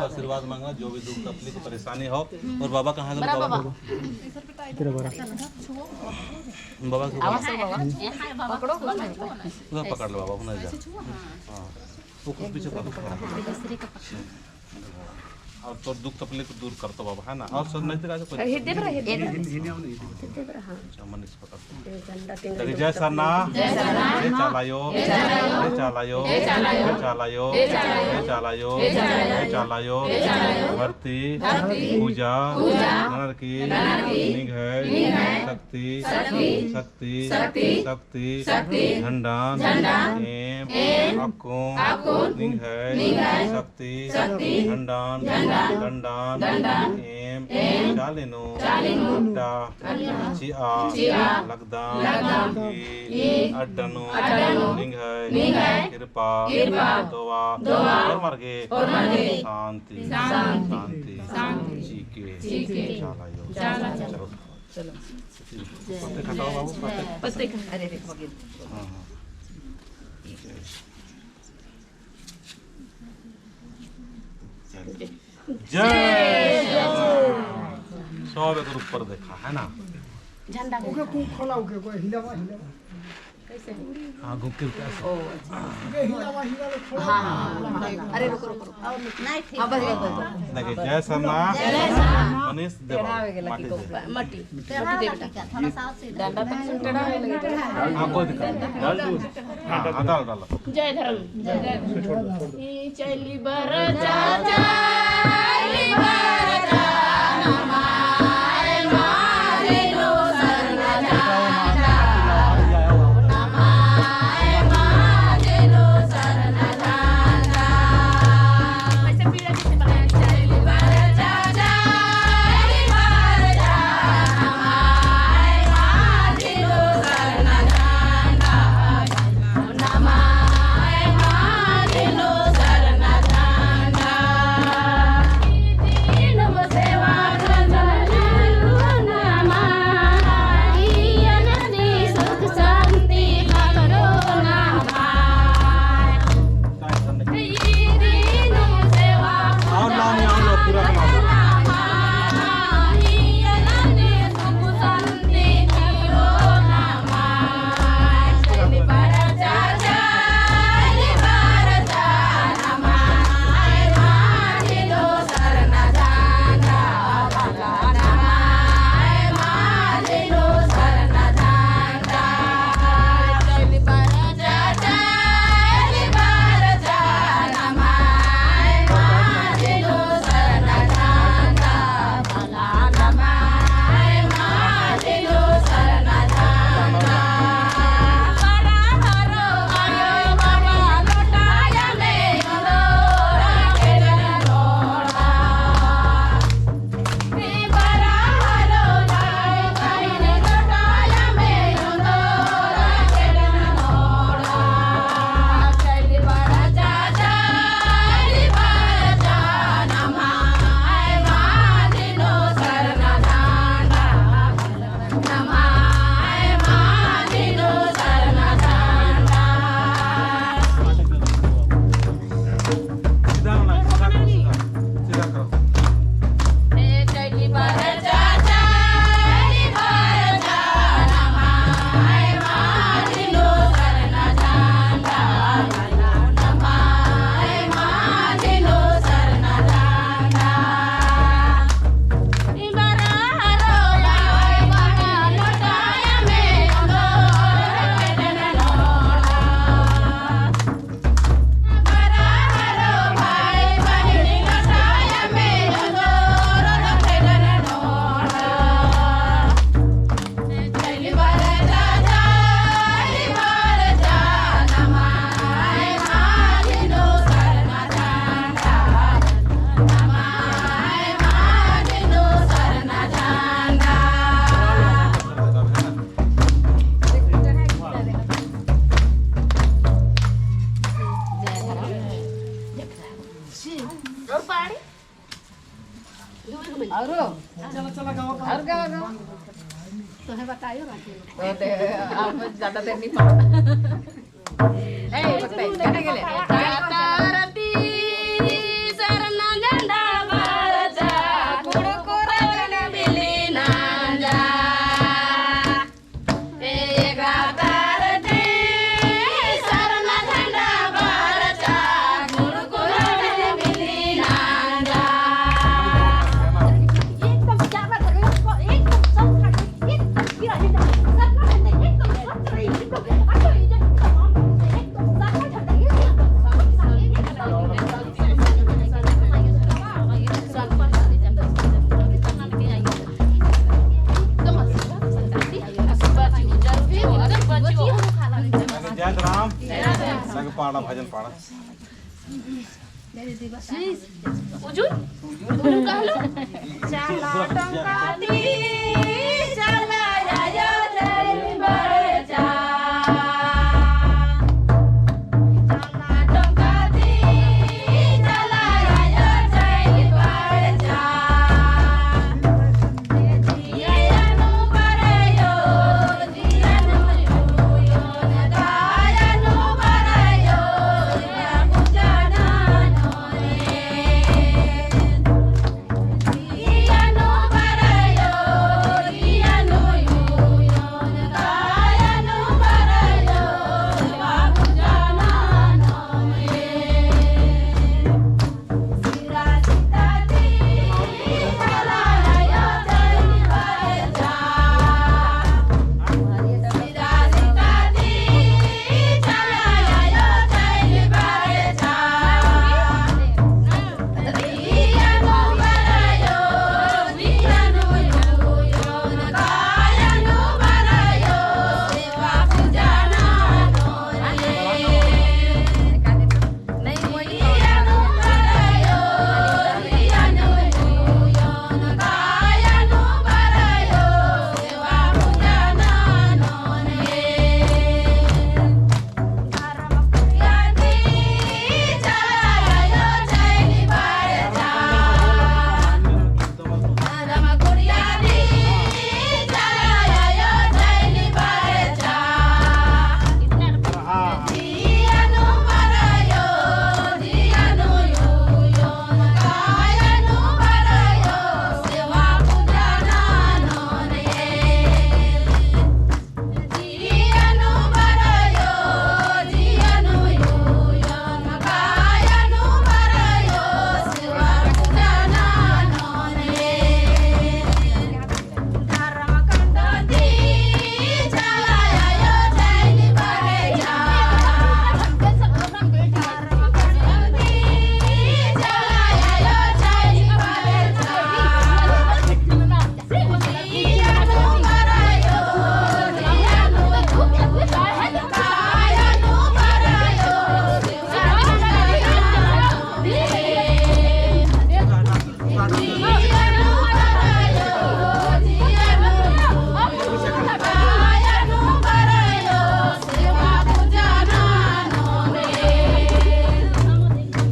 आशीर्वाद मांगना, जो भी दुख तकलीफ परेशानी हो। और बाबा कहाँ गए? बाबा पकड़ लो बाबा, जा वो कुछ पीछे और तो दुख तकलीफ दूर कर तो बाबा, है ना। और सब नहीं दिखा कोई जय सरना, जय चालायो, जय चालायो, जय चालायो, जय चालायो, भर्ती पूजा नरकी निघय शक्ति शक्ति शक्ति झंडान एम अकुम निघय शक्ति झंडान दंडान एम चालिनो अड्डा चिया लगदान अड्डनो निघय कृपा दोवा और मर्गे शांति शांति चीके चालायो। चलो पत्ते खटाओ बाबू, पत्ते अरे रे हो गए। जय सब एक ऊपर देखा है ना, झंडा ओके को खोला ओके को हिलावा कैसे? हां घूम के कैसे हिलावा खोला। हां अरे रुको रुको और नहीं ठीक। अब देखिए जय सरना मनीष देवा मट्टी टेढ़ा दे बेटा थोड़ा सा से डंडा तक टेढ़ा हो लगे। हां कोई दिक्कत डाल दो, हां डाल डाल। जय धर्म ई चली बर जा चली बर जा नमाय मारे लो सरना जा नमाय मारे लो सरना जा। ऐसे पीड़ा किसे बनाया? चली बर जा चली बर जा नमाय मारे लो सरना जा नमाय मारे लो सरना जा। नम सेवा नमाय अनंती सुख शांति करो नमाय नम सेवा और नाम यहाँ लो पूरा नाम अनंती सुख शांति करो नमाय। चली बर जा चली बर जा नमाय मारे लो सरना जाना नमाय मारे लो सरना जाना। चली बर जा चली बर जा नमाय मारे लो सरना जाना नमाय मारे लो सरना जाना। बड़ा हरो आयो बाबा लोटाया में अंदोरा के जनोड़ा बड़ा हरो लाय काईने लोटाया में अंदोरा के जनोड़ा। चली बर जा चली बर जा नमाय मारे लो सरना जाना नमाय मारे लो सरना जाना। सीधा होना, सीधा करो। चली बर जा चली बर जा नमाय मारे लो सरना जाना नमाय मारे लो सरना जाना। बड़ा हरो लाय बाबा लोटाया में अंदोरा के जनोड़ा बड़ा हरो भाई बहिन लोटाया में अंदोरा के जनोड़ा। चली बर जा चली बर जा नमाय मारे लो सरना जाना नमाय मारे लो सरना जाना। और पानी और चला गाओ और गाओ गाओ तो है बताइयो ना आप ज्यादा देर नहीं पाओ। ए बताइए क्या गेले तारती सरना झंडा जय राम लग पाड़ा भजन पाड़ा उजुन कहलो चला टंका दी